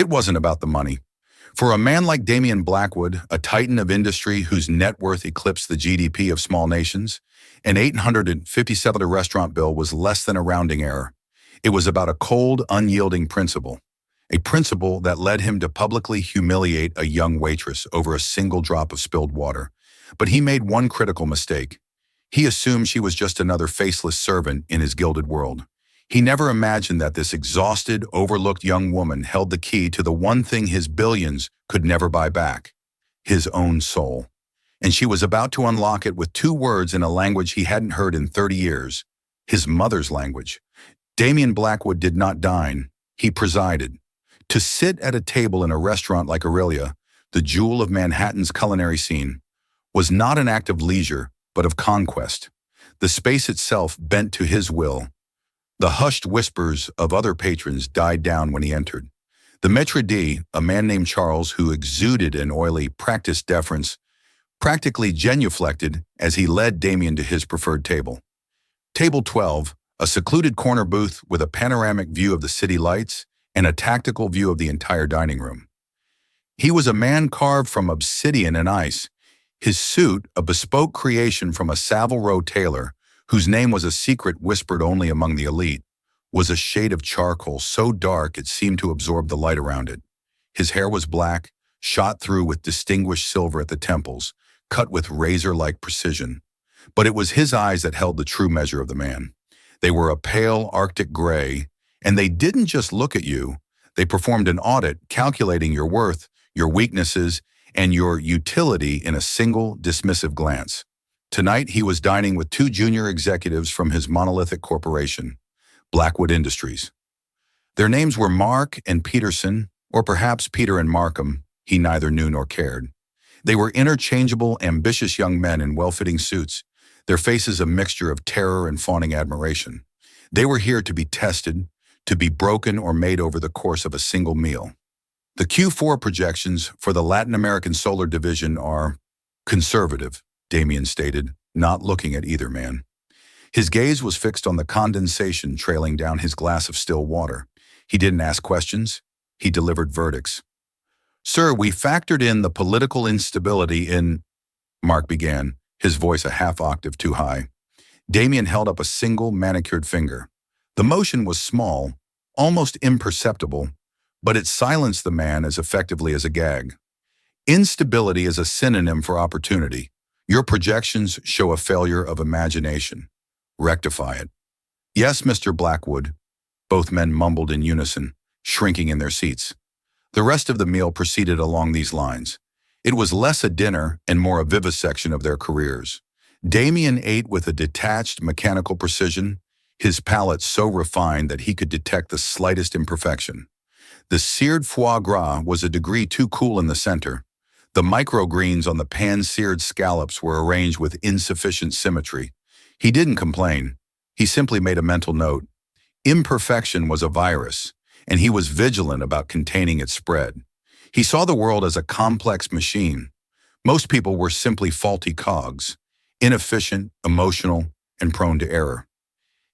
It wasn't about the money. For a man like Damian Blackwood, a titan of industry whose net worth eclipsed the GDP of small nations, an $857 restaurant bill was less than a rounding error. It was about a cold, unyielding principle. A principle that led him to publicly humiliate a young waitress over a single drop of spilled water. But he made one critical mistake. He assumed she was just another faceless servant in his gilded world. He never imagined that this exhausted, overlooked young woman held the key to the one thing his billions could never buy back: his own soul. And she was about to unlock it with two words in a language he hadn't heard in 30 years, his mother's language. Damian Blackwood did not dine, he presided. To sit at a table in a restaurant like Aurelia, the jewel of Manhattan's culinary scene, was not an act of leisure, but of conquest. The space itself bent to his will. The hushed whispers of other patrons died down when he entered. The maître d', a man named Charles who exuded an oily, practiced deference, practically genuflected as he led Damian to his preferred table. Table 12, a secluded corner booth with a panoramic view of the city lights and a tactical view of the entire dining room. He was a man carved from obsidian and ice, his suit a bespoke creation from a Savile Row tailor, whose name was a secret whispered only among the elite, was a shade of charcoal so dark it seemed to absorb the light around it. His hair was black, shot through with distinguished silver at the temples, cut with razor-like precision. But it was his eyes that held the true measure of the man. They were a pale Arctic gray, and they didn't just look at you. They performed an audit, calculating your worth, your weaknesses, and your utility in a single, dismissive glance. Tonight, he was dining with two junior executives from his monolithic corporation, Blackwood Industries. Their names were Mark and Peterson, or perhaps Peter and Markham. He neither knew nor cared. They were interchangeable, ambitious young men in well-fitting suits, their faces a mixture of terror and fawning admiration. They were here to be tested, to be broken or made over the course of a single meal. The Q4 projections for the Latin American Solar Division are conservative, Damian stated, not looking at either man. His gaze was fixed on the condensation trailing down his glass of still water. He didn't ask questions. He delivered verdicts. "Sir, we factored in the political instability in," Mark began, his voice a half octave too high. Damian held up a single manicured finger. The motion was small, almost imperceptible, but it silenced the man as effectively as a gag. "Instability is a synonym for opportunity. Your projections show a failure of imagination. Rectify it." "Yes, Mr. Blackwood," both men mumbled in unison, shrinking in their seats. The rest of the meal proceeded along these lines. It was less a dinner and more a vivisection of their careers. Damian ate with a detached, mechanical precision, his palate so refined that he could detect the slightest imperfection. The seared foie gras was a degree too cool in the center. The microgreens on the pan-seared scallops were arranged with insufficient symmetry. He didn't complain. He simply made a mental note. Imperfection was a virus, and he was vigilant about containing its spread. He saw the world as a complex machine. Most people were simply faulty cogs, inefficient, emotional, and prone to error.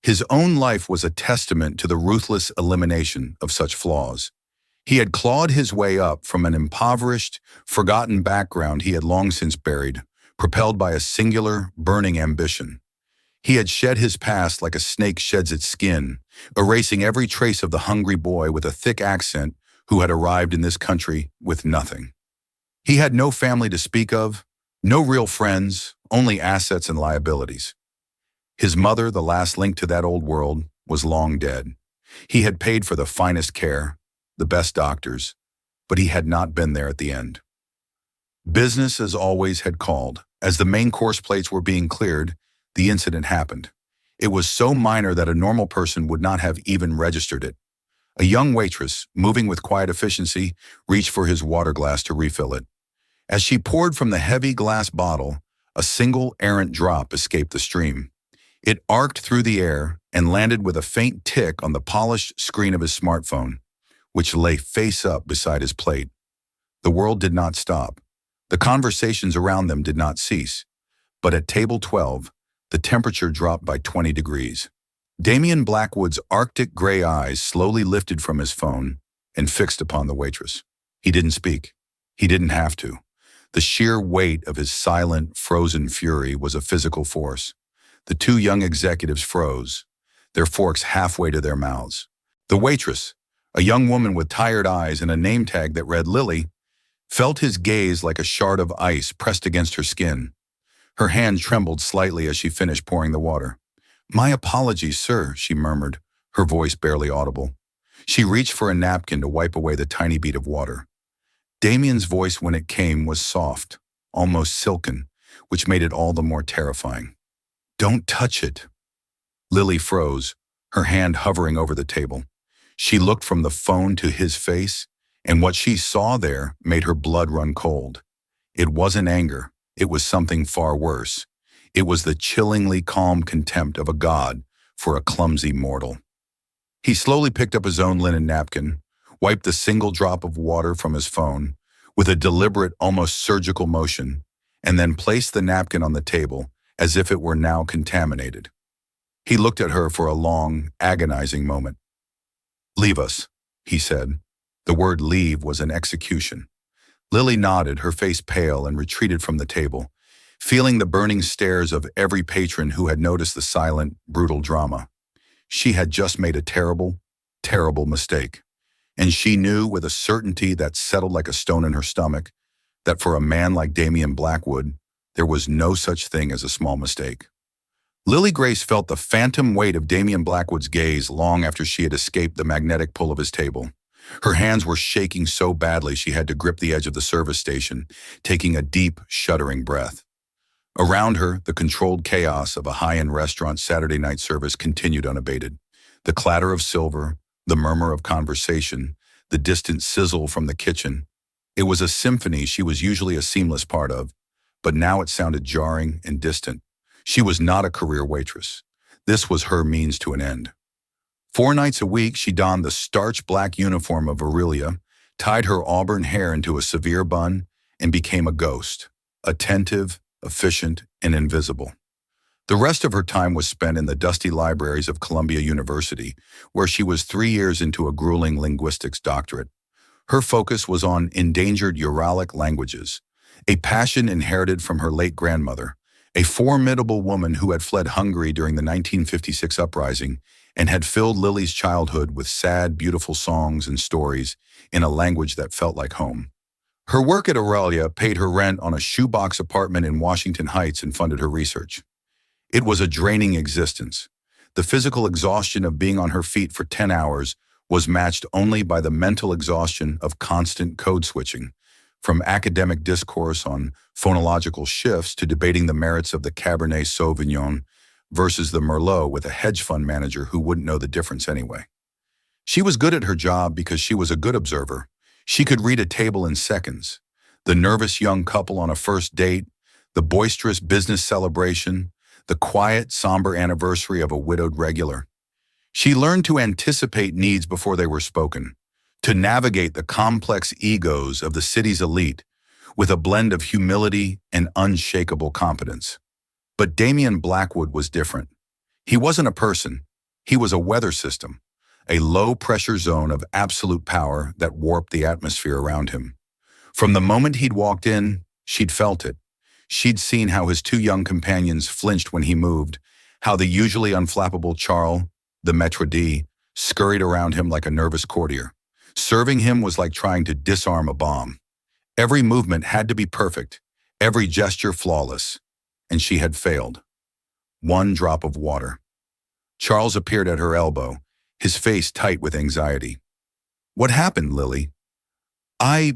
His own life was a testament to the ruthless elimination of such flaws. He had clawed his way up from an impoverished, forgotten background he had long since buried, propelled by a singular, burning ambition. He had shed his past like a snake sheds its skin, erasing every trace of the hungry boy with a thick accent who had arrived in this country with nothing. He had no family to speak of, no real friends, only assets and liabilities. His mother, the last link to that old world, was long dead. He had paid for the finest care, the best doctors, but he had not been there at the end. Business, as always, had called. As the main course plates were being cleared, the incident happened. It was so minor that a normal person would not have even registered it. A young waitress, moving with quiet efficiency, reached for his water glass to refill it. As she poured from the heavy glass bottle, a single errant drop escaped the stream. It arced through the air and landed with a faint tick on the polished screen of his smartphone, which lay face up beside his plate. The world did not stop. The conversations around them did not cease. But at table 12, the temperature dropped by 20 degrees. Damian Blackwood's Arctic gray eyes slowly lifted from his phone and fixed upon the waitress. He didn't speak. He didn't have to. The sheer weight of his silent, frozen fury was a physical force. The two young executives froze, their forks halfway to their mouths. The waitress, a young woman with tired eyes and a name tag that read Lily, felt his gaze like a shard of ice pressed against her skin. Her hand trembled slightly as she finished pouring the water. "My apologies, sir," she murmured, her voice barely audible. She reached for a napkin to wipe away the tiny bead of water. Damien's voice when it came was soft, almost silken, which made it all the more terrifying. "Don't touch it." Lily froze, her hand hovering over the table. She looked from the phone to his face, and what she saw there made her blood run cold. It wasn't anger, it was something far worse. It was the chillingly calm contempt of a god for a clumsy mortal. He slowly picked up his own linen napkin, wiped the single drop of water from his phone with a deliberate, almost surgical motion, and then placed the napkin on the table as if it were now contaminated. He looked at her for a long, agonizing moment. "Leave us," he said. The word leave was an execution. Lily nodded, her face pale, and retreated from the table, feeling the burning stares of every patron who had noticed the silent, brutal drama. She had just made a terrible, terrible mistake. And she knew with a certainty that settled like a stone in her stomach that for a man like Damien Blackwood, there was no such thing as a small mistake. Lily Grace felt the phantom weight of Damien Blackwood's gaze long after she had escaped the magnetic pull of his table. Her hands were shaking so badly she had to grip the edge of the service station, taking a deep, shuddering breath. Around her, the controlled chaos of a high-end restaurant Saturday night service continued unabated. The clatter of silver, the murmur of conversation, the distant sizzle from the kitchen. It was a symphony she was usually a seamless part of, but now it sounded jarring and distant. She was not a career waitress. This was her means to an end. 4 nights a week, she donned the starched black uniform of Aurelia, tied her auburn hair into a severe bun, and became a ghost, attentive, efficient, and invisible. The rest of her time was spent in the dusty libraries of Columbia University, where she was 3 years into a grueling linguistics doctorate. Her focus was on endangered Uralic languages, a passion inherited from her late grandmother, a formidable woman who had fled Hungary during the 1956 uprising and had filled Lily's childhood with sad, beautiful songs and stories in a language that felt like home. Her work at Aurelia paid her rent on a shoebox apartment in Washington Heights and funded her research. It was a draining existence. The physical exhaustion of being on her feet for 10 hours was matched only by the mental exhaustion of constant code switching, from academic discourse on phonological shifts to debating the merits of the Cabernet Sauvignon versus the Merlot with a hedge fund manager who wouldn't know the difference anyway. She was good at her job because she was a good observer. She could read a table in seconds. The nervous young couple on a first date, the boisterous business celebration, the quiet, somber anniversary of a widowed regular. She learned to anticipate needs before they were spoken, to navigate the complex egos of the city's elite with a blend of humility and unshakable competence. But Damien Blackwood was different. He wasn't a person. He was a weather system, a low-pressure zone of absolute power that warped the atmosphere around him. From the moment he'd walked in, she'd felt it. She'd seen how his 2 young companions flinched when he moved, how the usually unflappable Charles, the maître d', scurried around him like a nervous courtier. Serving him was like trying to disarm a bomb. Every movement had to be perfect, every gesture flawless, and she had failed. 1 drop of water. Charles appeared at her elbow, his face tight with anxiety. "What happened, Lily?" A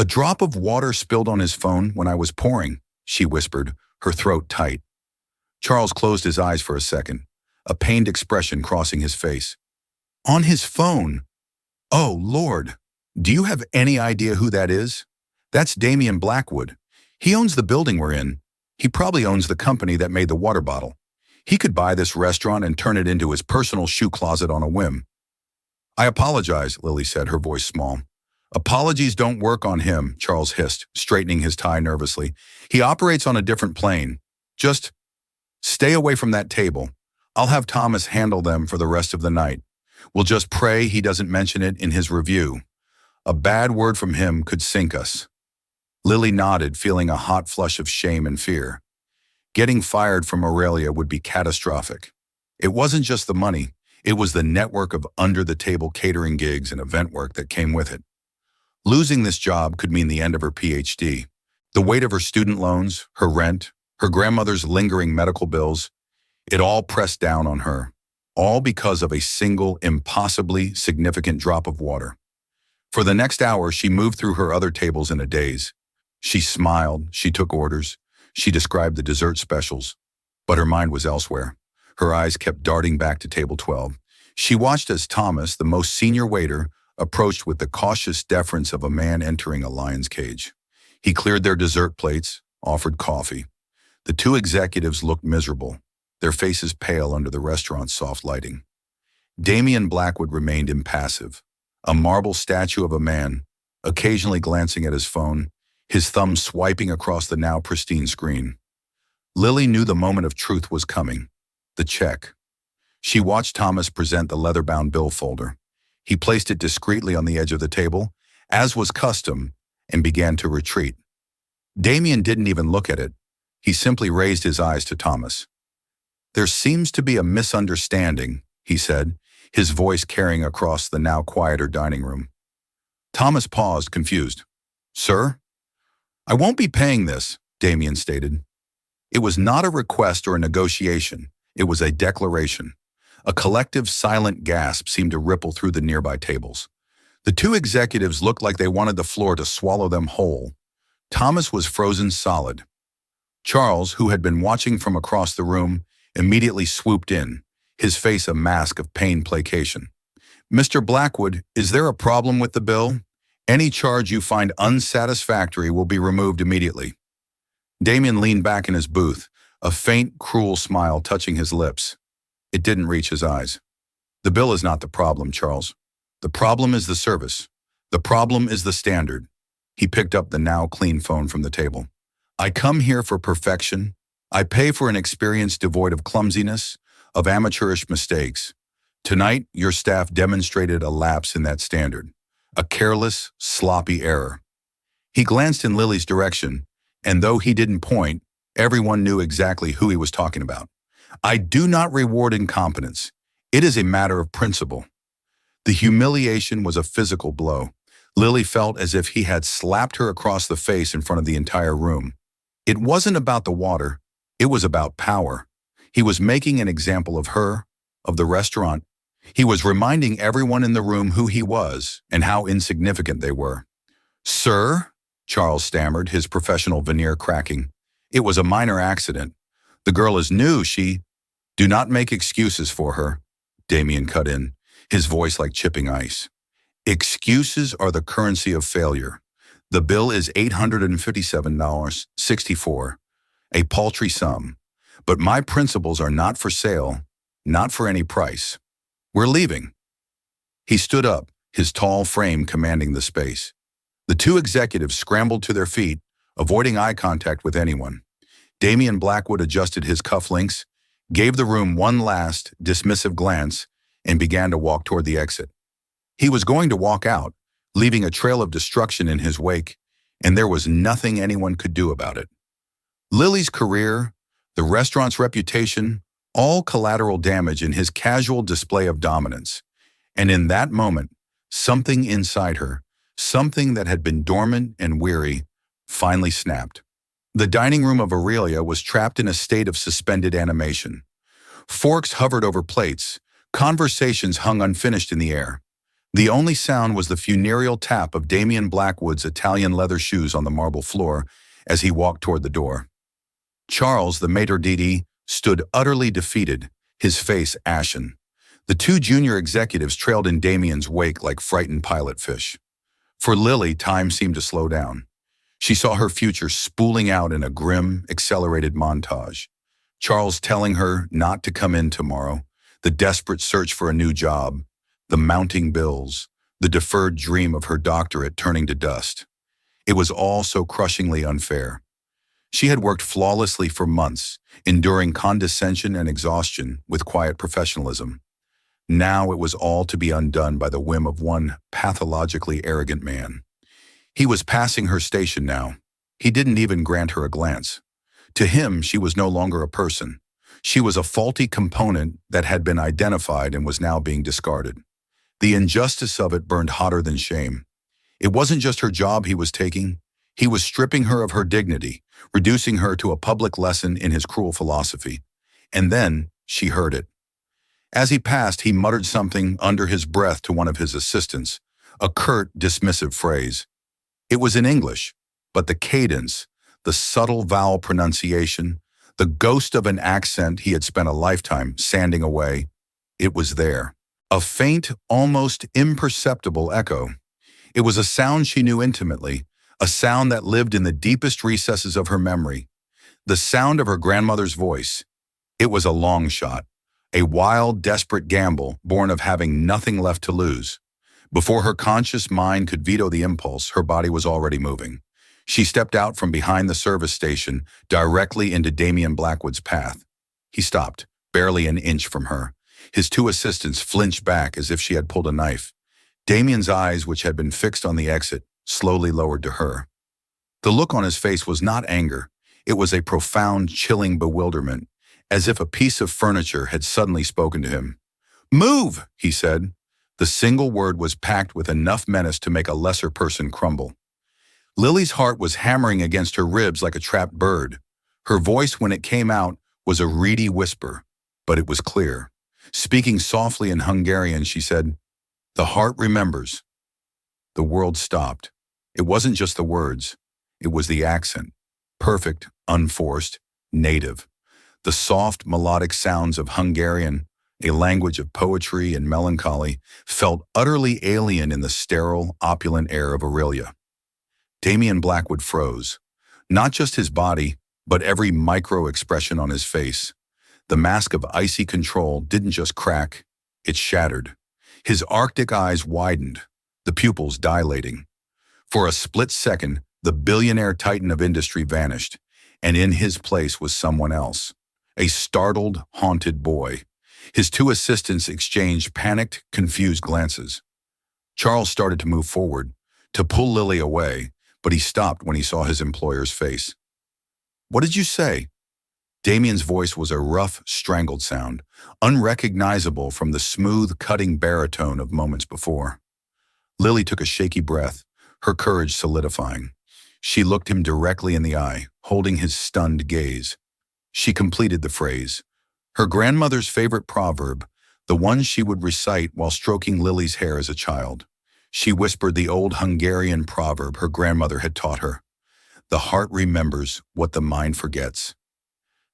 drop of water spilled on his phone when I was pouring," she whispered, her throat tight. Charles closed his eyes for a second, a pained expression crossing his face. "On his phone? Oh, Lord. Do you have any idea who that is? That's Damien Blackwood. He owns the building we're in. He probably owns the company that made the water bottle. He could buy this restaurant and turn it into his personal shoe closet on a whim." "I apologize," Lily said, her voice small. "Apologies don't work on him," Charles hissed, straightening his tie nervously. "He operates on a different plane. Just stay away from that table. I'll have Thomas handle them for the rest of the night. We'll just pray he doesn't mention it in his review. A bad word from him could sink us. Lily nodded, feeling a hot flush of shame and fear. Getting fired from Aurelia would be catastrophic. It wasn't just the money, it was the network of under-the-table catering gigs and event work that came with it. Losing this job could mean the end of her PhD. The weight of her student loans, her rent, her grandmother's lingering medical bills, it all pressed down on her. All because of a single, impossibly significant drop of water. For the next hour, she moved through her other tables in a daze. She smiled, she took orders, she described the dessert specials, but her mind was elsewhere. Her eyes kept darting back to table 12. She watched as Thomas, the most senior waiter, approached with the cautious deference of a man entering a lion's cage. He cleared their dessert plates, offered coffee. The two executives looked miserable, their faces pale under the restaurant's soft lighting. Damian Blackwood remained impassive, a marble statue of a man, occasionally glancing at his phone, his thumb swiping across the now pristine screen. Lily knew the moment of truth was coming. The check. She watched Thomas present the leather-bound bill folder. He placed it discreetly on the edge of the table, as was custom, and began to retreat. Damian didn't even look at it. He simply raised his eyes to Thomas. "There seems to be a misunderstanding," he said, his voice carrying across the now quieter dining room. Thomas paused, confused. "Sir?" "I won't be paying this," Damian stated. It was not a request or a negotiation. It was a declaration. A collective silent gasp seemed to ripple through the nearby tables. The two executives looked like they wanted the floor to swallow them whole. Thomas was frozen solid. Charles, who had been watching from across the room, immediately swooped in, his face a mask of pained placation. "Mr. Blackwood, is there a problem with the bill? Any charge you find unsatisfactory will be removed immediately." Damian leaned back in his booth, a faint, cruel smile touching his lips. It didn't reach his eyes. "The bill is not the problem, Charles. The problem is the service. The problem is the standard." He picked up the now clean phone from the table. "I come here for perfection. I pay for an experience devoid of clumsiness, of amateurish mistakes. Tonight, your staff demonstrated a lapse in that standard, a careless, sloppy error." He glanced in Lily's direction, and though he didn't point, everyone knew exactly who he was talking about. "I do not reward incompetence. It is a matter of principle." The humiliation was a physical blow. Lily felt as if he had slapped her across the face in front of the entire room. It wasn't about the water. It was about power. He was making an example of her, of the restaurant. He was reminding everyone in the room who he was and how insignificant they were. "Sir?" Charles stammered, his professional veneer cracking. "It was a minor accident. The girl is new, she—" "Do not make excuses for her," Damian cut in, his voice like chipping ice. "Excuses are the currency of failure. The bill is $857.64, a paltry sum. But my principles are not for sale, not for any price. We're leaving." He stood up, his tall frame commanding the space. The two executives scrambled to their feet, avoiding eye contact with anyone. Damian Blackwood adjusted his cufflinks, gave the room one last, dismissive glance, and began to walk toward the exit. He was going to walk out, leaving a trail of destruction in his wake, and there was nothing anyone could do about it. Lily's career, the restaurant's reputation, all collateral damage in his casual display of dominance. And in that moment, something inside her, something that had been dormant and weary, finally snapped. The dining room of Aurelia was trapped in a state of suspended animation. Forks hovered over plates, conversations hung unfinished in the air. The only sound was the funereal tap of Damian Blackwood's Italian leather shoes on the marble floor as he walked toward the door. Charles, the maitre d', stood utterly defeated, his face ashen. The two junior executives trailed in Damian's wake like frightened pilot fish. For Lily, time seemed to slow down. She saw her future spooling out in a grim, accelerated montage. Charles telling her not to come in tomorrow, the desperate search for a new job, the mounting bills, the deferred dream of her doctorate turning to dust. It was all so crushingly unfair. She had worked flawlessly for months, enduring condescension and exhaustion with quiet professionalism. Now it was all to be undone by the whim of one pathologically arrogant man. He was passing her station now. He didn't even grant her a glance. To him, she was no longer a person. She was a faulty component that had been identified and was now being discarded. The injustice of it burned hotter than shame. It wasn't just her job he was taking. He was stripping her of her dignity, reducing her to a public lesson in his cruel philosophy. And then she heard it. As he passed, he muttered something under his breath to one of his assistants, a curt, dismissive phrase. It was in English, but the cadence, the subtle vowel pronunciation, the ghost of an accent he had spent a lifetime sanding away, it was there. A faint, almost imperceptible echo. It was a sound she knew intimately, a sound that lived in the deepest recesses of her memory, the sound of her grandmother's voice. It was a long shot, a wild, desperate gamble born of having nothing left to lose. Before her conscious mind could veto the impulse, her body was already moving. She stepped out from behind the service station, directly into Damien Blackwood's path. He stopped, barely an inch from her. His two assistants flinched back as if she had pulled a knife. Damien's eyes, which had been fixed on the exit, slowly lowered to her. The look on his face was not anger. It was a profound, chilling bewilderment, as if a piece of furniture had suddenly spoken to him. "Move!" he said. The single word was packed with enough menace to make a lesser person crumble. Lily's heart was hammering against her ribs like a trapped bird. Her voice, when it came out, was a reedy whisper, but it was clear. Speaking softly in Hungarian, she said, "The heart remembers." The world stopped. It wasn't just the words. It was the accent. Perfect, unforced, native. The soft, melodic sounds of Hungarian, a language of poetry and melancholy, felt utterly alien in the sterile, opulent air of Aurelia. Damien Blackwood froze. Not just his body, but every micro-expression on his face. The mask of icy control didn't just crack, it shattered. His arctic eyes widened, the pupils dilating. For a split second, the billionaire titan of industry vanished, and in his place was someone else. A startled, haunted boy. His two assistants exchanged panicked, confused glances. Charles started to move forward, to pull Lily away, but he stopped when he saw his employer's face. "What did you say?" Damien's voice was a rough, strangled sound, unrecognizable from the smooth, cutting baritone of moments before. Lily took a shaky breath, her courage solidifying. She looked him directly in the eye, holding his stunned gaze. She completed the phrase, her grandmother's favorite proverb, the one she would recite while stroking Lily's hair as a child. She whispered the old Hungarian proverb her grandmother had taught her. The heart remembers what the mind forgets.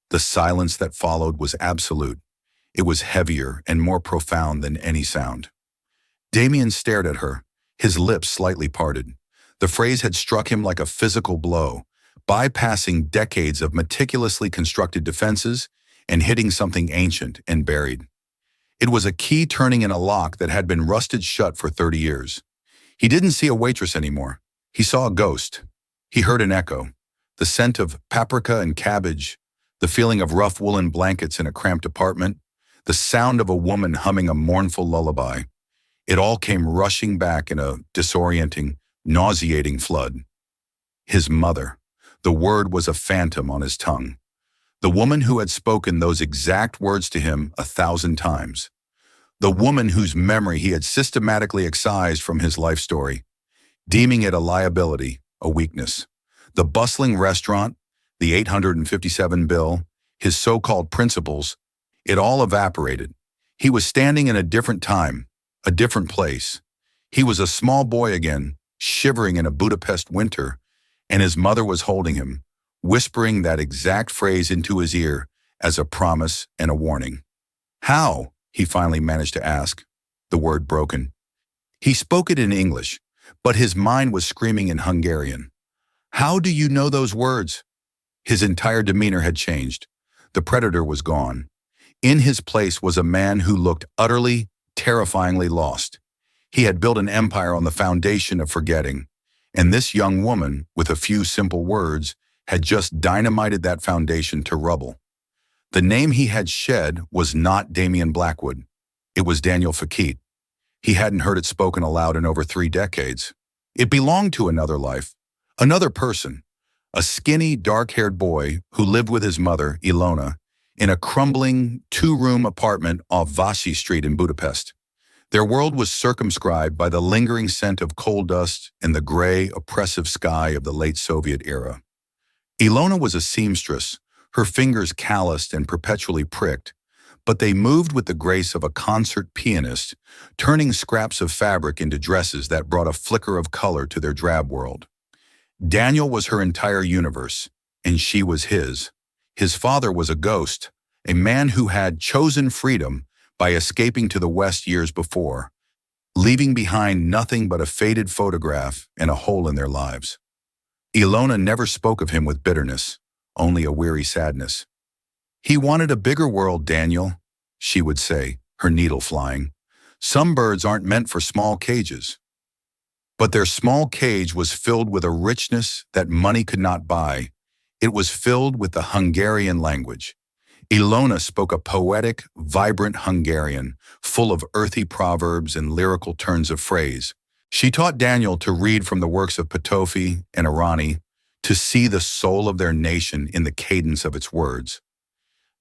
The silence that followed was absolute. It was heavier and more profound than any sound. Damien stared at her, his lips slightly parted. The phrase had struck him like a physical blow, bypassing decades of meticulously constructed defenses and hitting something ancient and buried. It was a key turning in a lock that had been rusted shut for 30 years. He didn't see a waitress anymore. He saw a ghost. He heard an echo, the scent of paprika and cabbage, the feeling of rough woolen blankets in a cramped apartment, the sound of a woman humming a mournful lullaby. It all came rushing back in a disorienting, nauseating flood. His mother. The word was a phantom on his tongue. The woman who had spoken those exact words to him 1,000 times. The woman whose memory he had systematically excised from his life story, deeming it a liability, a weakness. The bustling restaurant, the 857 bill, his so-called principles, it all evaporated. He was standing in a different time, a different place. He was a small boy again, shivering in a Budapest winter, and his mother was holding him, whispering that exact phrase into his ear as a promise and a warning. "How?" he finally managed to ask, the word broken. He spoke it in English, but his mind was screaming in Hungarian. "How do you know those words?" His entire demeanor had changed. The predator was gone. In his place was a man who looked utterly, terrifyingly lost. He had built an empire on the foundation of forgetting, and this young woman, with a few simple words, had just dynamited that foundation to rubble. The name he had shed was not Damien Blackwood. It was Daniel Fakit. He hadn't heard it spoken aloud in over 3 decades. It belonged to another life, another person, a skinny, dark-haired boy who lived with his mother, Ilona, in a crumbling two-room apartment off Vasi Street in Budapest. Their world was circumscribed by the lingering scent of coal dust and the gray, oppressive sky of the late Soviet era. Ilona was a seamstress, her fingers calloused and perpetually pricked, but they moved with the grace of a concert pianist, turning scraps of fabric into dresses that brought a flicker of color to their drab world. Daniel was her entire universe, and she was his. His father was a ghost, a man who had chosen freedom by escaping to the West years before, leaving behind nothing but a faded photograph and a hole in their lives. Ilona never spoke of him with bitterness, only a weary sadness. "He wanted a bigger world, Daniel," she would say, her needle flying. "Some birds aren't meant for small cages." But their small cage was filled with a richness that money could not buy. It was filled with the Hungarian language. Ilona spoke a poetic, vibrant Hungarian, full of earthy proverbs and lyrical turns of phrase. She taught Daniel to read from the works of Petőfi and Arani, to see the soul of their nation in the cadence of its words.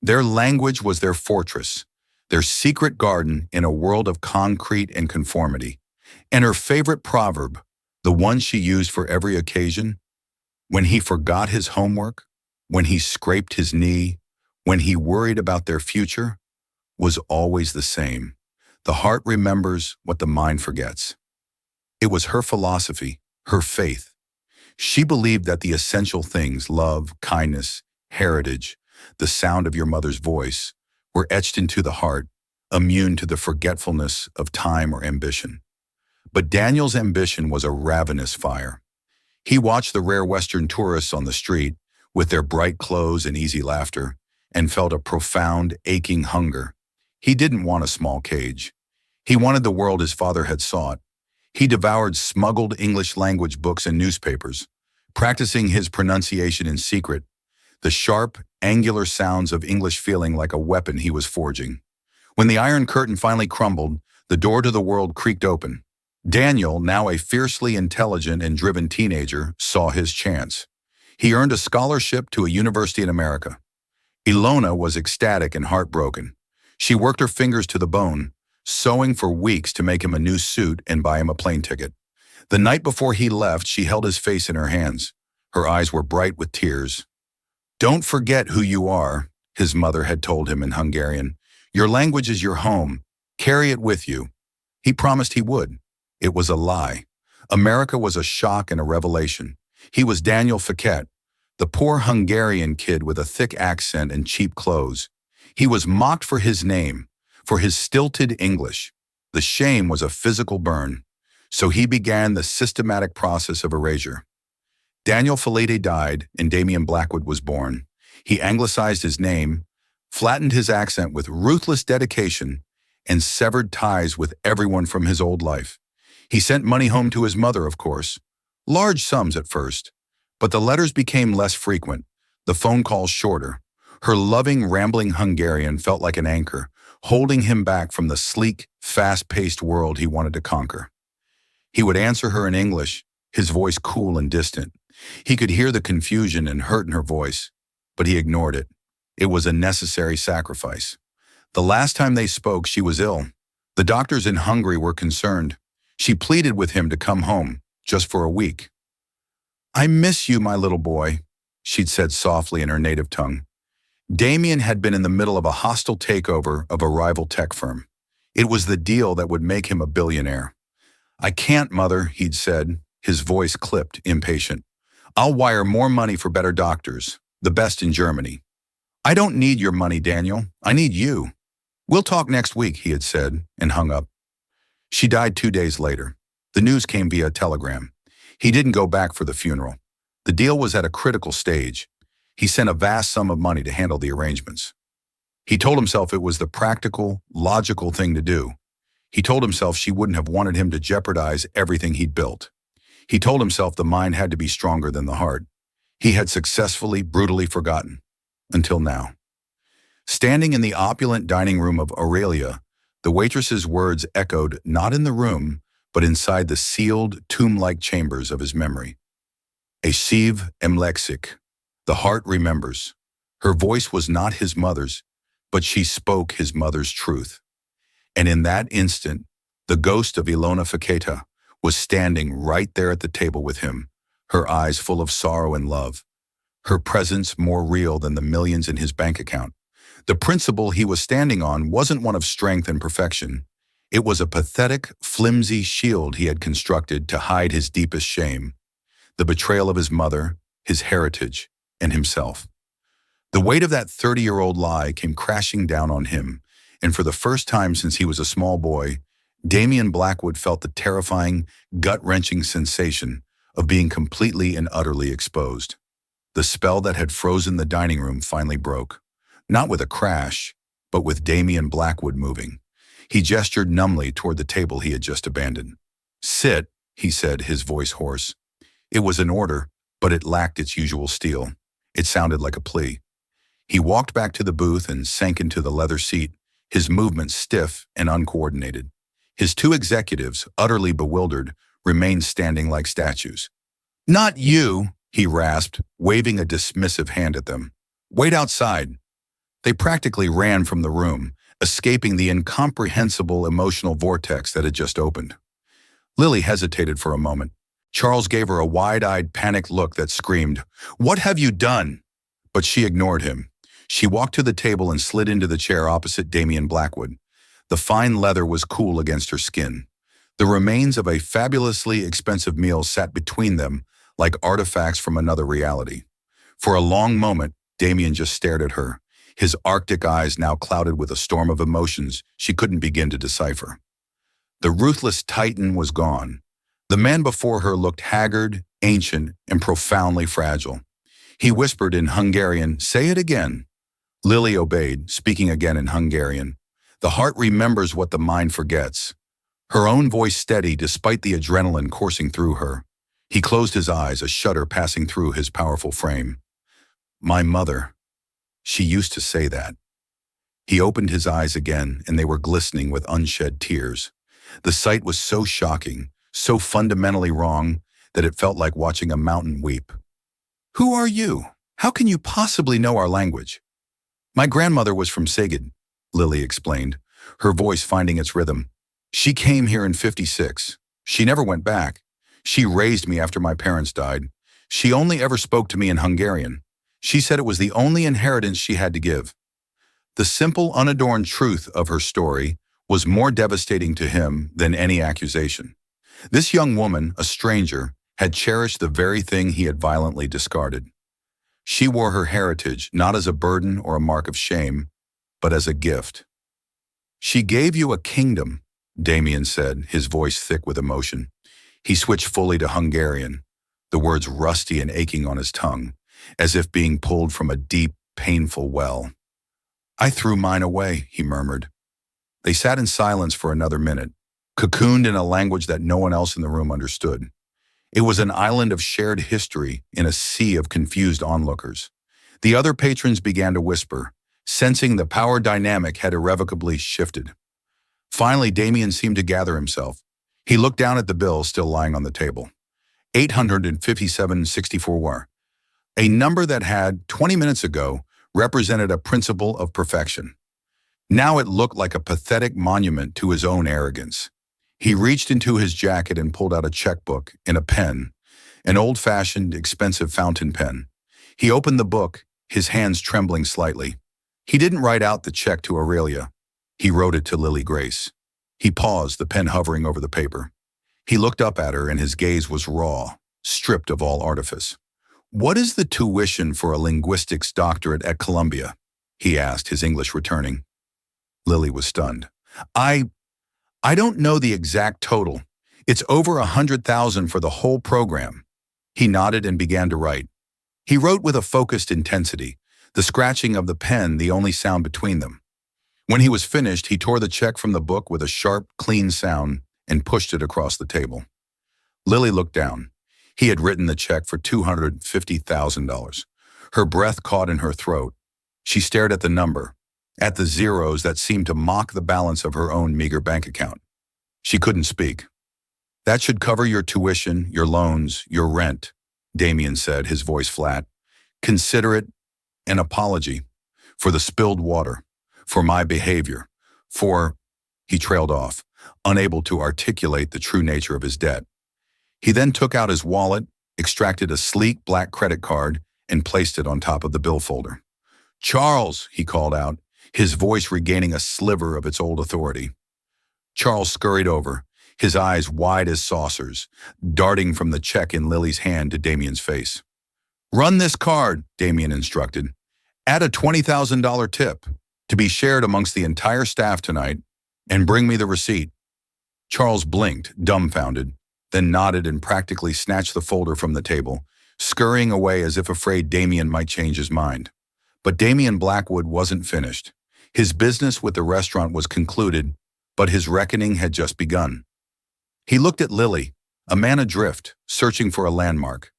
Their language was their fortress, their secret garden in a world of concrete and conformity. And her favorite proverb, the one she used for every occasion, when he forgot his homework, when he scraped his knee, when he worried about their future, was always the same. The heart remembers what the mind forgets. It was her philosophy, her faith. She believed that the essential things, love, kindness, heritage, the sound of your mother's voice, were etched into the heart, immune to the forgetfulness of time or ambition. But Daniel's ambition was a ravenous fire. He watched the rare Western tourists on the street, with their bright clothes and easy laughter, and felt a profound, aching hunger. He didn't want a small cage. He wanted the world his father had sought. He devoured smuggled English language books and newspapers, practicing his pronunciation in secret, the sharp, angular sounds of English feeling like a weapon he was forging. When the Iron Curtain finally crumbled, the door to the world creaked open. Daniel, now a fiercely intelligent and driven teenager, saw his chance. He earned a scholarship to a university in America. Ilona was ecstatic and heartbroken. She worked her fingers to the bone, sewing for weeks to make him a new suit and buy him a plane ticket. The night before he left, she held his face in her hands. Her eyes were bright with tears. "Don't forget who you are," his mother had told him in Hungarian. "Your language is your home. Carry it with you." He promised he would. It was a lie. America was a shock and a revelation. He was Daniel Fakit, the poor Hungarian kid with a thick accent and cheap clothes. He was mocked for his name, for his stilted English. The shame was a physical burn. So he began the systematic process of erasure. Daniel Fakit died, and Damian Blackwood was born. He anglicized his name, flattened his accent with ruthless dedication, and severed ties with everyone from his old life. He sent money home to his mother, of course. Large sums at first. But the letters became less frequent, the phone calls shorter. Her loving, rambling Hungarian felt like an anchor, holding him back from the sleek, fast-paced world he wanted to conquer. He would answer her in English, his voice cool and distant. He could hear the confusion and hurt in her voice, but he ignored it. It was a necessary sacrifice. The last time they spoke, she was ill. The doctors in Hungary were concerned. She pleaded with him to come home, just for a week. "I miss you, my little boy," she'd said softly in her native tongue. Damien had been in the middle of a hostile takeover of a rival tech firm. It was the deal that would make him a billionaire. "I can't, Mother," he'd said, his voice clipped, impatient. "I'll wire more money for better doctors, the best in Germany." "I don't need your money, Daniel. I need you." "We'll talk next week," he had said, and hung up. She died 2 days later. The news came via telegram. He didn't go back for the funeral. The deal was at a critical stage. He sent a vast sum of money to handle the arrangements. He told himself it was the practical, logical thing to do. He told himself she wouldn't have wanted him to jeopardize everything he'd built. He told himself the mind had to be stronger than the heart. He had successfully, brutally forgotten. Until now. Standing in the opulent dining room of Aurelia, The waitress's words echoed not in the room, but inside the sealed, tomb-like chambers of his memory. A sieve emlexic. The heart remembers. Her voice was not his mother's, but she spoke his mother's truth. And in that instant, the ghost of Ilona Faketa was standing right there at the table with him, her eyes full of sorrow and love, her presence more real than the millions in his bank account. The principle he was standing on wasn't one of strength and perfection. It was a pathetic, flimsy shield he had constructed to hide his deepest shame, the betrayal of his mother, his heritage, and himself. The weight of that 30-year-old lie came crashing down on him, and for the first time since he was a small boy, Damian Blackwood felt the terrifying, gut-wrenching sensation of being completely and utterly exposed. The spell that had frozen the dining room finally broke, not with a crash, but with Damian Blackwood moving. He gestured numbly toward the table he had just abandoned. "Sit," he said, his voice hoarse. It was an order, but it lacked its usual steel. It sounded like a plea. He walked back to the booth and sank into the leather seat, his movements stiff and uncoordinated. His two executives, utterly bewildered, remained standing like statues. "Not you," he rasped, waving a dismissive hand at them. "Wait outside." They practically ran from the room, escaping the incomprehensible emotional vortex that had just opened. Lily hesitated for a moment. Charles gave her a wide-eyed, panicked look that screamed, "What have you done?" But she ignored him. She walked to the table and slid into the chair opposite Damian Blackwood. The fine leather was cool against her skin. The remains of a fabulously expensive meal sat between them like artifacts from another reality. For a long moment, Damian just stared at her, his arctic eyes now clouded with a storm of emotions she couldn't begin to decipher. The ruthless titan was gone. The man before her looked haggard, ancient, and profoundly fragile. He whispered in Hungarian, "Say it again." Lily obeyed, speaking again in Hungarian. "The heart remembers what the mind forgets." Her own voice steady despite the adrenaline coursing through her. He closed his eyes, a shudder passing through his powerful frame. "My mother. She used to say that." He opened his eyes again, and they were glistening with unshed tears. The sight was so shocking, so fundamentally wrong, that it felt like watching a mountain weep. "Who are you? How can you possibly know our language?" "My grandmother was from Szeged," Lily explained, her voice finding its rhythm. "She came here in '56. She never went back. She raised me after my parents died. She only ever spoke to me in Hungarian. She said it was the only inheritance she had to give." The simple, unadorned truth of her story was more devastating to him than any accusation. This young woman, a stranger, had cherished the very thing he had violently discarded. She wore her heritage not as a burden or a mark of shame, but as a gift. "She gave you a kingdom," Damian said, his voice thick with emotion. He switched fully to Hungarian, the words rusty and aching on his tongue, as if being pulled from a deep, painful well. "I threw mine away," he murmured. They sat in silence for another minute, cocooned in a language that no one else in the room understood. It was an island of shared history in a sea of confused onlookers. The other patrons began to whisper, sensing the power dynamic had irrevocably shifted. Finally, Damian seemed to gather himself. He looked down at the bill still lying on the table. 857.64. A number that had, 20 minutes ago, represented a principle of perfection. Now it looked like a pathetic monument to his own arrogance. He reached into his jacket and pulled out a checkbook and a pen, an old-fashioned, expensive fountain pen. He opened the book, his hands trembling slightly. He didn't write out the check to Aurelia. He wrote it to Lily Grace. He paused, the pen hovering over the paper. He looked up at her, and his gaze was raw, stripped of all artifice. "What is the tuition for a linguistics doctorate at Columbia?" he asked, his English returning. Lily was stunned. I don't know the exact total. It's over 100,000 for the whole program." He nodded and began to write. He wrote with a focused intensity, the scratching of the pen the only sound between them. When he was finished, he tore the check from the book with a sharp, clean sound and pushed it across the table. Lily looked down. He had written the check for $250,000. Her breath caught in her throat. She stared at the number. at the zeros that seemed to mock the balance of her own meager bank account. She couldn't speak. "That should cover your tuition, your loans, your rent," Damien said, his voice flat. "Consider it an apology for the spilled water, for my behavior, for—" He trailed off, unable to articulate the true nature of his debt. He then took out his wallet, extracted a sleek black credit card, and placed it on top of the bill folder. "Charles," he called out, his voice regaining a sliver of its old authority. Charles scurried over, his eyes wide as saucers, darting from the check in Lily's hand to Damien's face. "Run this card," Damien instructed. "Add a $20,000 tip, to be shared amongst the entire staff tonight, and bring me the receipt." Charles blinked, dumbfounded, then nodded and practically snatched the folder from the table, scurrying away as if afraid Damien might change his mind. But Damien Blackwood wasn't finished. His business with the restaurant was concluded, but his reckoning had just begun. He looked at Lily, a man adrift, searching for a landmark.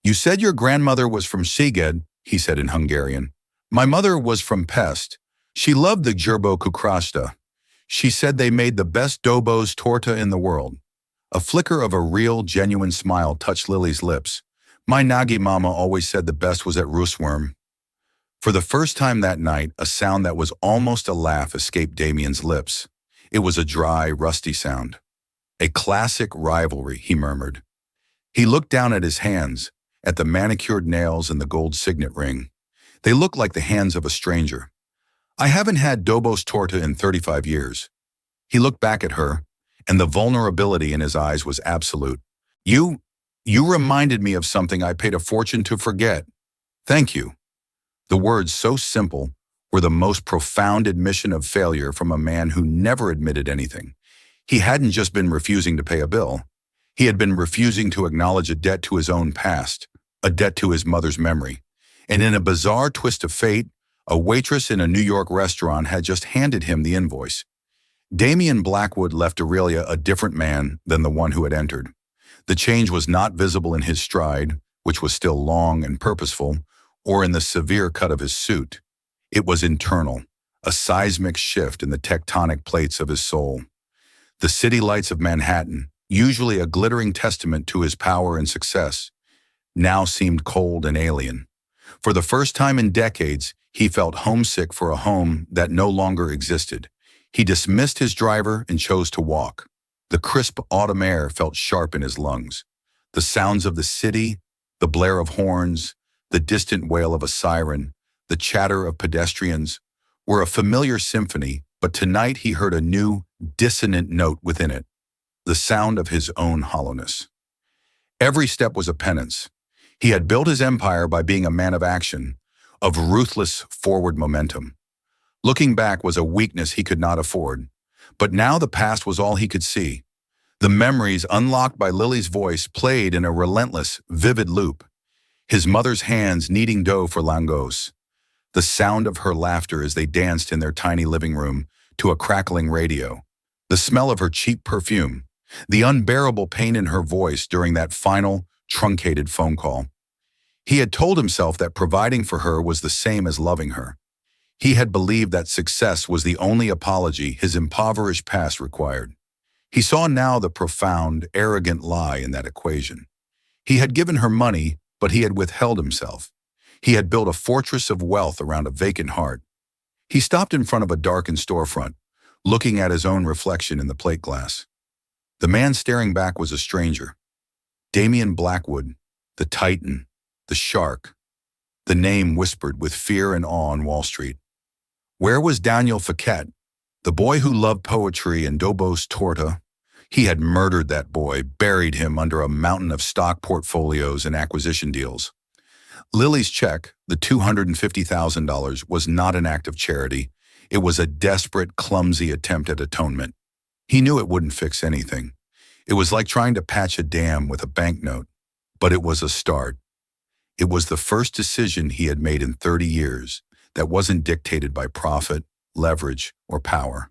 "You said your grandmother was from Szeged," he said in Hungarian. "My mother was from Pest. She loved the gerbo kukrasta. She said they made the best dobos torta in the world." A flicker of a real, genuine smile touched Lily's lips. "My Nagi mama always said the best was at Roosworm." For the first time that night, a sound that was almost a laugh escaped Damien's lips. It was a dry, rusty sound. "A classic rivalry," he murmured. He looked down at his hands, at the manicured nails and the gold signet ring. They looked like the hands of a stranger. "I haven't had Dobos torta in 35 years. He looked back at her, and the vulnerability in his eyes was absolute. You reminded me of something I paid a fortune to forget. Thank you." The words, so simple, were the most profound admission of failure from a man who never admitted anything. He hadn't just been refusing to pay a bill. He had been refusing to acknowledge a debt to his own past, a debt to his mother's memory. And in a bizarre twist of fate, a waitress in a New York restaurant had just handed him the invoice. Damien Blackwood left Aurelia a different man than the one who had entered. The change was not visible in his stride, which was still long and purposeful, or in the severe cut of his suit. It was internal, a seismic shift in the tectonic plates of his soul. The city lights of Manhattan, usually a glittering testament to his power and success, now seemed cold and alien. For the first time in decades, he felt homesick for a home that no longer existed. He dismissed his driver and chose to walk. The crisp autumn air felt sharp in his lungs. The sounds of the city, the blare of horns, the distant wail of a siren, the chatter of pedestrians, were a familiar symphony, but tonight he heard a new, dissonant note within it, the sound of his own hollowness. Every step was a penance. He had built his empire by being a man of action, of ruthless forward momentum. Looking back was a weakness he could not afford, but now the past was all he could see. The memories unlocked by Lily's voice played in a relentless, vivid loop. His mother's hands kneading dough for langos, the sound of her laughter as they danced in their tiny living room to a crackling radio, the smell of her cheap perfume, the unbearable pain in her voice during that final, truncated phone call. He had told himself that providing for her was the same as loving her. He had believed that success was the only apology his impoverished past required. He saw now the profound, arrogant lie in that equation. He had given her money, but he had withheld himself. He had built a fortress of wealth around a vacant heart. He stopped in front of a darkened storefront, looking at his own reflection in the plate glass. The man staring back was a stranger. Damien Blackwood, the Titan, the shark. The name whispered with fear and awe on Wall Street. Where was Daniel Fouquet, the boy who loved poetry and Dobos torta? He had murdered that boy, buried him under a mountain of stock portfolios and acquisition deals. Lily's check, the $250,000, was not an act of charity. It was a desperate, clumsy attempt at atonement. He knew it wouldn't fix anything. It was like trying to patch a dam with a banknote, but it was a start. It was the first decision he had made in 30 years that wasn't dictated by profit, leverage, or power.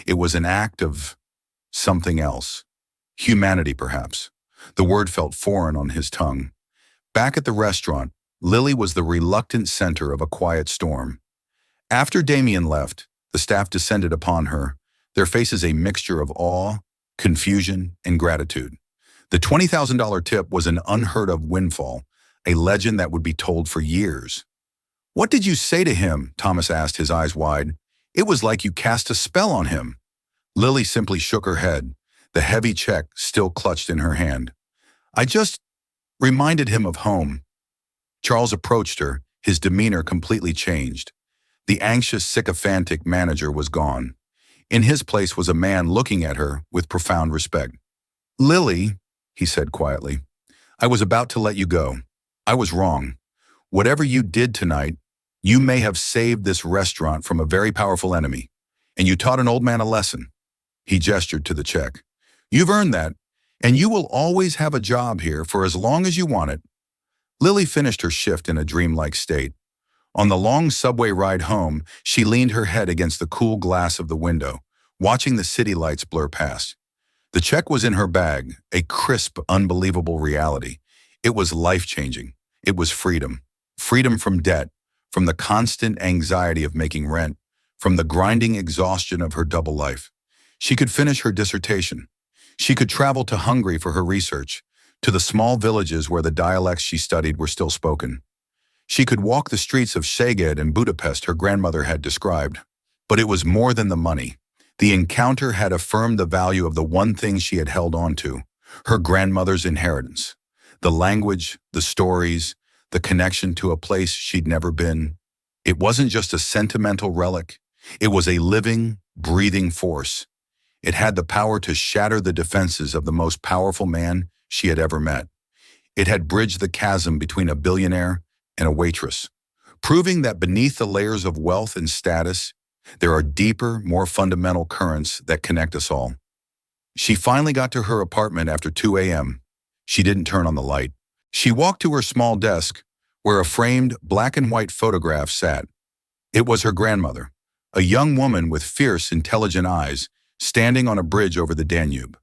It was an act of something else. Humanity, perhaps. The word felt foreign on his tongue. Back at the restaurant, Lily was the reluctant center of a quiet storm. After Damien left, the staff descended upon her, their faces a mixture of awe, confusion, and gratitude. The $20,000 tip was an unheard of windfall, a legend that would be told for years. "What did you say to him?" Thomas asked, his eyes wide. "It was like you cast a spell on him." Lily simply shook her head, the heavy check still clutched in her hand. "I just reminded him of home." Charles approached her, his demeanor completely changed. The anxious, sycophantic manager was gone. In his place was a man looking at her with profound respect. "Lily," he said quietly, "I was about to let you go. I was wrong. Whatever you did tonight, you may have saved this restaurant from a very powerful enemy, and you taught an old man a lesson." He gestured to the check. "You've earned that, and you will always have a job here for as long as you want it." Lily finished her shift in a dreamlike state. On the long subway ride home, she leaned her head against the cool glass of the window, watching the city lights blur past. The check was in her bag, a crisp, unbelievable reality. It was life-changing. It was freedom. Freedom from debt, from the constant anxiety of making rent, from the grinding exhaustion of her double life. She could finish her dissertation. She could travel to Hungary for her research, to the small villages where the dialects she studied were still spoken. She could walk the streets of Szeged and Budapest her grandmother had described. But it was more than the money. The encounter had affirmed the value of the one thing she had held on to, her grandmother's inheritance. The language, the stories, the connection to a place she'd never been. It wasn't just a sentimental relic. It was a living, breathing force. It had the power to shatter the defenses of the most powerful man she had ever met. It had bridged the chasm between a billionaire and a waitress, proving that beneath the layers of wealth and status, there are deeper, more fundamental currents that connect us all. She finally got to her apartment after 2 a.m. She didn't turn on the light. She walked to her small desk, where a framed black and white photograph sat. It was her grandmother, a young woman with fierce, intelligent eyes, standing on a bridge over the Danube.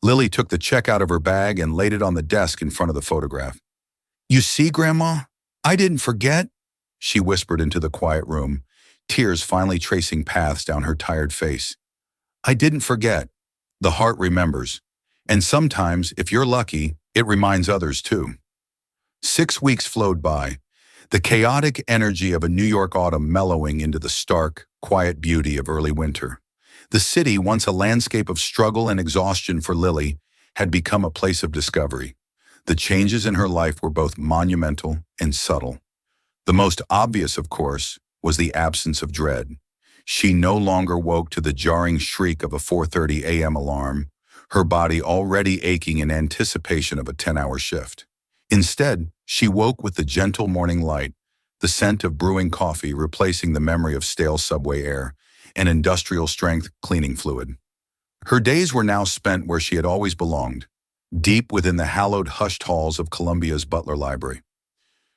Lily took the check out of her bag and laid it on the desk in front of the photograph. "You see, Grandma? I didn't forget," she whispered into the quiet room, tears finally tracing paths down her tired face. "I didn't forget. The heart remembers. And sometimes, if you're lucky, it reminds others too." 6 weeks flowed by, the chaotic energy of a New York autumn mellowing into the stark, quiet beauty of early winter. The city, once a landscape of struggle and exhaustion for Lily, had become a place of discovery. The changes in her life were both monumental and subtle. The most obvious, of course, was the absence of dread. She no longer woke to the jarring shriek of a 4:30 a.m. alarm, her body already aching in anticipation of a 10-hour shift. Instead, she woke with the gentle morning light, the scent of brewing coffee replacing the memory of stale subway air and industrial-strength cleaning fluid. Her days were now spent where she had always belonged, deep within the hallowed hushed halls of Columbia's Butler Library.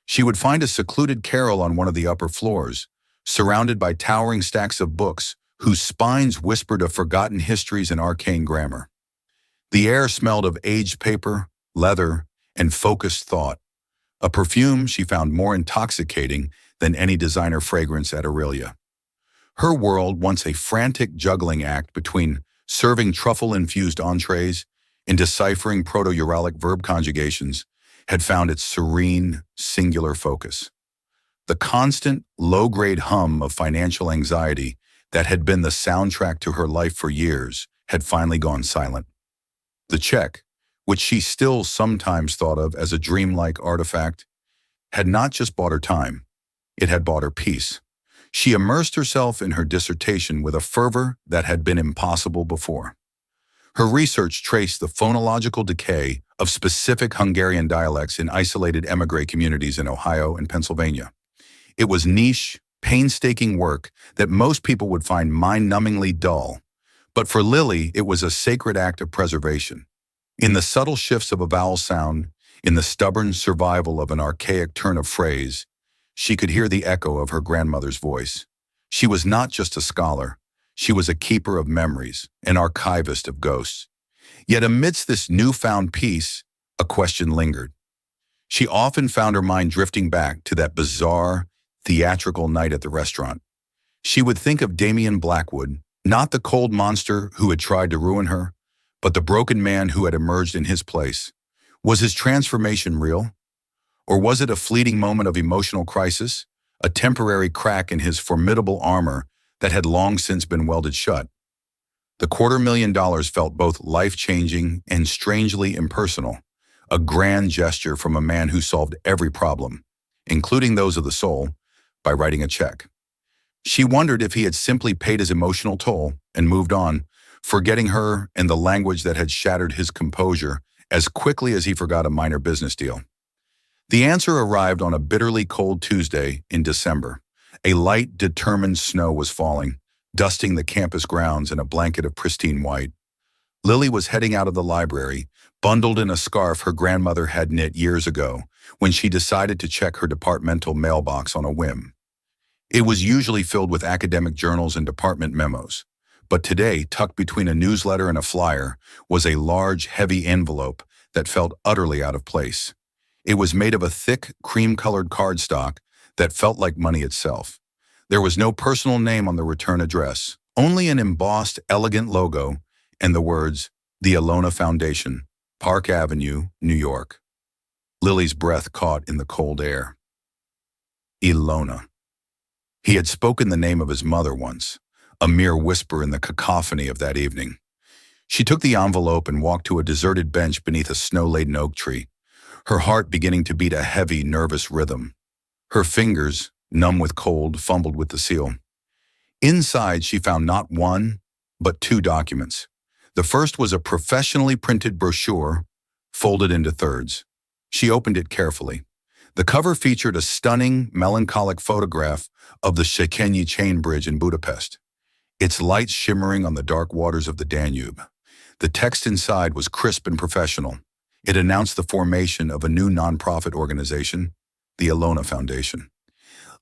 She would find a secluded carrel on one of the upper floors, surrounded by towering stacks of books whose spines whispered of forgotten histories and arcane grammar. The air smelled of aged paper, leather, and focused thought, a perfume she found more intoxicating than any designer fragrance at Aurelia. Her world, once a frantic juggling act between serving truffle-infused entrees and deciphering proto-Uralic verb conjugations, had found its serene, singular focus. The constant, low-grade hum of financial anxiety that had been the soundtrack to her life for years had finally gone silent. The check, which she still sometimes thought of as a dreamlike artifact, had not just bought her time, it had bought her peace. She immersed herself in her dissertation with a fervor that had been impossible before. Her research traced the phonological decay of specific Hungarian dialects in isolated émigré communities in Ohio and Pennsylvania. It was niche, painstaking work that most people would find mind-numbingly dull, but for Lily, it was a sacred act of preservation. In the subtle shifts of a vowel sound, in the stubborn survival of an archaic turn of phrase, she could hear the echo of her grandmother's voice. She was not just a scholar. She was a keeper of memories, an archivist of ghosts. Yet amidst this newfound peace, a question lingered. She often found her mind drifting back to that bizarre, theatrical night at the restaurant. She would think of Damian Blackwood, not the cold monster who had tried to ruin her, but the broken man who had emerged in his place. Was his transformation real? Or was it a fleeting moment of emotional crisis, a temporary crack in his formidable armor that had long since been welded shut? The $250,000 felt both life-changing and strangely impersonal, a grand gesture from a man who solved every problem, including those of the soul, by writing a check. She wondered if he had simply paid his emotional toll and moved on, forgetting her and the language that had shattered his composure as quickly as he forgot a minor business deal. The answer arrived on a bitterly cold Tuesday in December. A light, determined snow was falling, dusting the campus grounds in a blanket of pristine white. Lily was heading out of the library, bundled in a scarf her grandmother had knit years ago, when she decided to check her departmental mailbox on a whim. It was usually filled with academic journals and department memos, but today, tucked between a newsletter and a flyer, was a large, heavy envelope that felt utterly out of place. It was made of a thick, cream-colored cardstock that felt like money itself. There was no personal name on the return address, only an embossed, elegant logo and the words, "The Alona Foundation, Park Avenue, New York." Lily's breath caught in the cold air. Ilona. He had spoken the name of his mother once, a mere whisper in the cacophony of that evening. She took the envelope and walked to a deserted bench beneath a snow-laden oak tree, her heart beginning to beat a heavy, nervous rhythm. Her fingers, numb with cold, fumbled with the seal. Inside, she found not one, but two documents. The first was a professionally printed brochure, folded into thirds. She opened it carefully. The cover featured a stunning, melancholic photograph of the Székely chain bridge in Budapest, its lights shimmering on the dark waters of the Danube. The text inside was crisp and professional. It announced the formation of a new nonprofit organization, the Alona Foundation.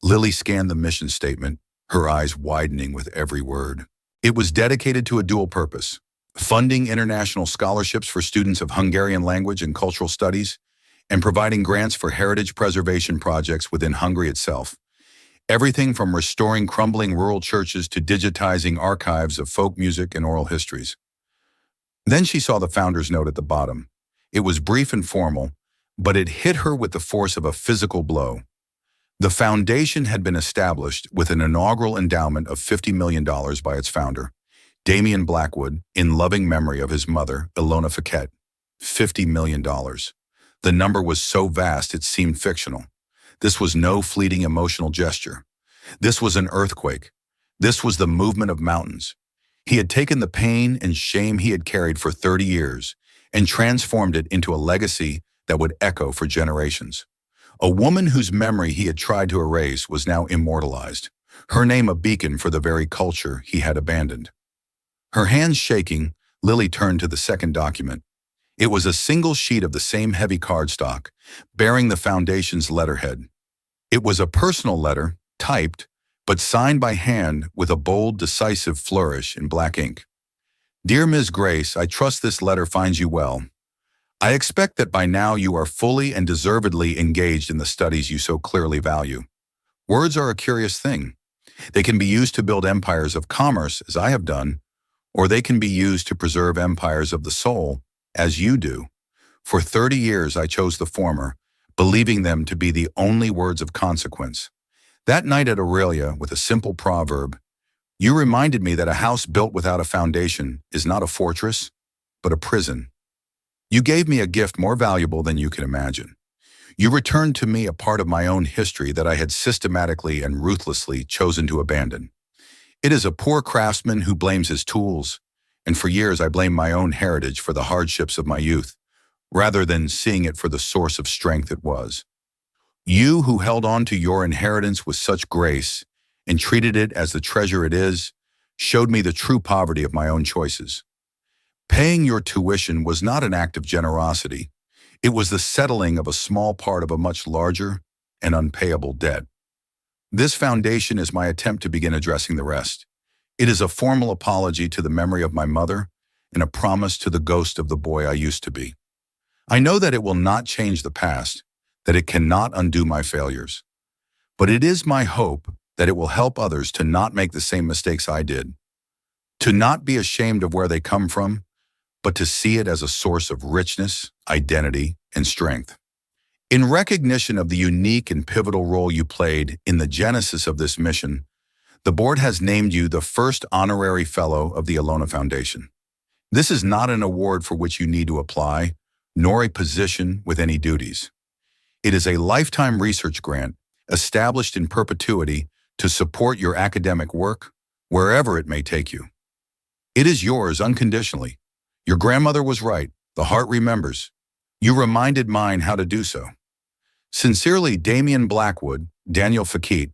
Lily scanned the mission statement, her eyes widening with every word. It was dedicated to a dual purpose: funding international scholarships for students of Hungarian language and cultural studies, and providing grants for heritage preservation projects within Hungary itself. Everything from restoring crumbling rural churches to digitizing archives of folk music and oral histories. Then she saw the founder's note at the bottom. It was brief and formal, but it hit her with the force of a physical blow. The foundation had been established with an inaugural endowment of $50 million by its founder, Damian Blackwood, in loving memory of his mother, Ilona Fiquet. $50 million. The number was so vast it seemed fictional. This was no fleeting emotional gesture. This was an earthquake. This was the movement of mountains. He had taken the pain and shame he had carried for 30 years and transformed it into a legacy that would echo for generations. A woman whose memory he had tried to erase was now immortalized, her name a beacon for the very culture he had abandoned. Her hands shaking, Lily turned to the second document. It was a single sheet of the same heavy cardstock, bearing the foundation's letterhead. It was a personal letter, typed, but signed by hand with a bold, decisive flourish in black ink. "Dear Ms. Grace, I trust this letter finds you well. I expect that by now you are fully and deservedly engaged in the studies you so clearly value. Words are a curious thing. They can be used to build empires of commerce, as I have done, or they can be used to preserve empires of the soul, as you do. For 30 years I chose the former, believing them to be the only words of consequence. That night at Aurelia, with a simple proverb, you reminded me that a house built without a foundation is not a fortress, but a prison. You gave me a gift more valuable than you can imagine. You returned to me a part of my own history that I had systematically and ruthlessly chosen to abandon. It is a poor craftsman who blames his tools, and for years I blamed my own heritage for the hardships of my youth, rather than seeing it for the source of strength it was. You who held on to your inheritance with such grace and treated it as the treasure it is, showed me the true poverty of my own choices. Paying your tuition was not an act of generosity. It was the settling of a small part of a much larger and unpayable debt. This foundation is my attempt to begin addressing the rest. It is a formal apology to the memory of my mother and a promise to the ghost of the boy I used to be. I know that it will not change the past, that it cannot undo my failures. But it is my hope that it will help others to not make the same mistakes I did, to not be ashamed of where they come from, but to see it as a source of richness, identity, and strength. In recognition of the unique and pivotal role you played in the genesis of this mission, the board has named you the first honorary fellow of the Alona Foundation. This is not an award for which you need to apply, nor a position with any duties. It is a lifetime research grant established in perpetuity to support your academic work, wherever it may take you. It is yours unconditionally. Your grandmother was right. The heart remembers. You reminded mine how to do so. Sincerely, Damian Blackwood, Daniel Fakit.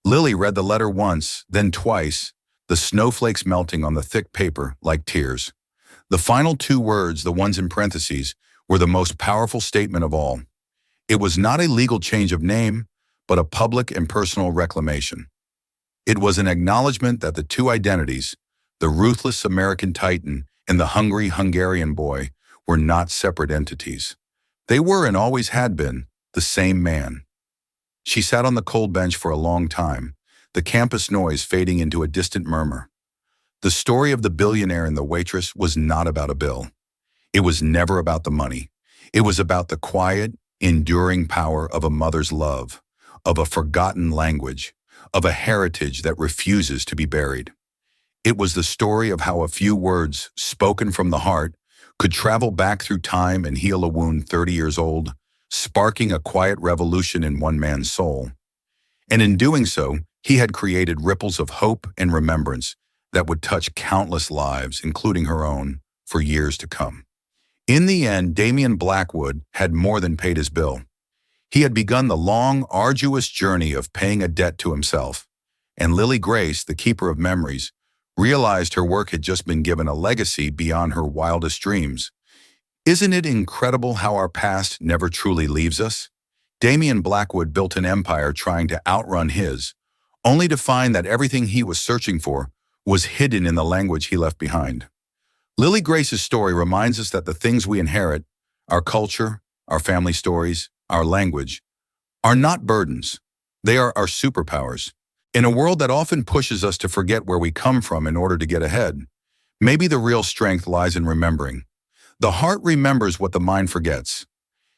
Lily read the letter once, then twice, the snowflakes melting on the thick paper like tears. The final two words, the ones in parentheses, were the most powerful statement of all. It was not a legal change of name, but a public and personal reclamation. It was an acknowledgement that the two identities, the ruthless American Titan and the hungry Hungarian boy, were not separate entities. They were and always had been the same man. She sat on the cold bench for a long time, the campus noise fading into a distant murmur. The story of the billionaire and the waitress was not about a bill. It was never about the money. It was about the quiet, enduring power of a mother's love, of a forgotten language, of a heritage that refuses to be buried. It was the story of how a few words, spoken from the heart, could travel back through time and heal a wound 30 years old, sparking a quiet revolution in one man's soul. And in doing so, he had created ripples of hope and remembrance that would touch countless lives, including her own, for years to come. In the end, Damian Blackwood had more than paid his bill. He had begun the long, arduous journey of paying a debt to himself, and Lily Grace, the keeper of memories, realized her work had just been given a legacy beyond her wildest dreams. Isn't it incredible how our past never truly leaves us? Damian Blackwood built an empire trying to outrun his, only to find that everything he was searching for was hidden in the language he left behind. Lily Grace's story reminds us that the things we inherit, our culture, our family stories, our language, are not burdens. They are our superpowers. In a world that often pushes us to forget where we come from in order to get ahead, maybe the real strength lies in remembering. The heart remembers what the mind forgets.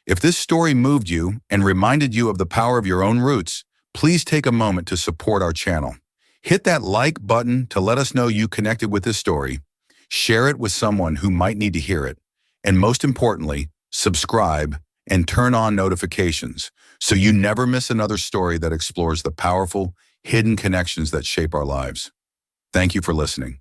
If this story moved you and reminded you of the power of your own roots, please take a moment to support our channel. Hit that like button to let us know you connected with this story. Share it with someone who might need to hear it. And most importantly, subscribe and turn on notifications so you never miss another story that explores the powerful, hidden connections that shape our lives. Thank you for listening.